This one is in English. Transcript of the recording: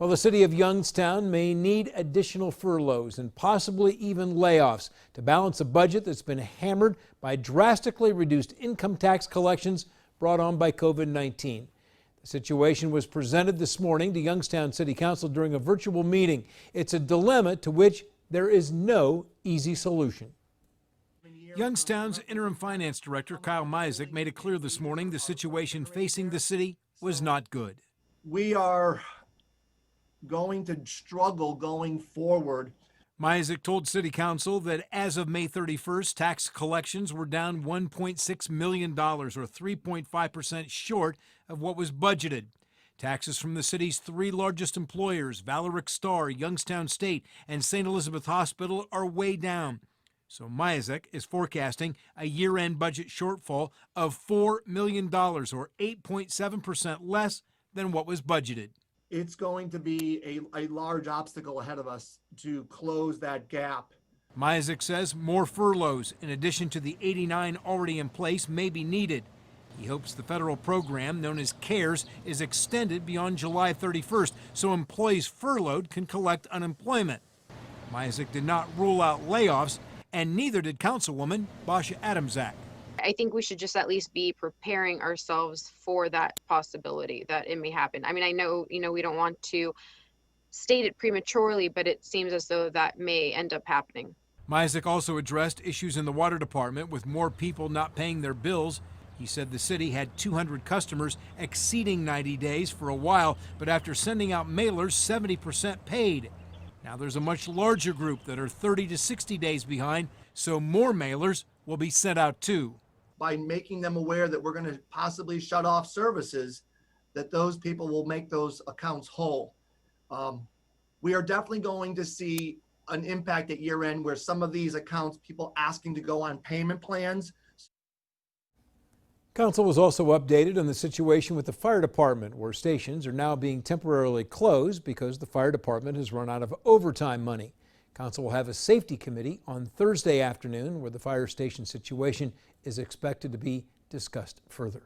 Well, the city of Youngstown may need additional furloughs and possibly even layoffs to balance a budget that's been hammered by drastically reduced income tax collections brought on by COVID-19. The situation was presented this morning to Youngstown City Council during a virtual meeting. It's a dilemma to which there is no easy solution. Youngstown's interim finance director, Kyle Mizek, made it clear this morning the situation facing the city was not good. We are going to struggle going forward. Mizek told City Council that as of May 31st, tax collections were down $1.6 million, or 3.5% short of what was budgeted. Taxes from the city's three largest employers, Valerick Star, Youngstown State, and St. Elizabeth Hospital, are way down. So Mizek is forecasting a year-end budget shortfall of $4 million, or 8.7% less than what was budgeted. It's going to be a large obstacle ahead of us to close that gap. Mizek says more furloughs, in addition to the 89 already in place, may be needed. He hopes the federal program, known as CARES, is extended beyond July 31st so employees furloughed can collect unemployment. Mizek did not rule out layoffs, and neither did Councilwoman Basha Adamczak. I think we should just at least be preparing ourselves for that possibility that it may happen. I mean, I know, we don't want to state it prematurely, but it seems as though that may end up happening. Mizek also addressed issues in the water department with more people not paying their bills. He said the city had 200 customers exceeding 90 days for a while, but after sending out mailers, 70% paid. Now there's a much larger group that are 30 to 60 days behind, so more mailers will be sent out too. By making them aware that we're going to possibly shut off services, that those people will make those accounts whole. We are definitely going to see an impact at year end where some of these accounts, people asking to go on payment plans. Council was also updated on the situation with the fire department, where stations are now being temporarily closed because the fire department has run out of overtime money. Council will have a safety committee on Thursday afternoon where the fire station situation is expected to be discussed further.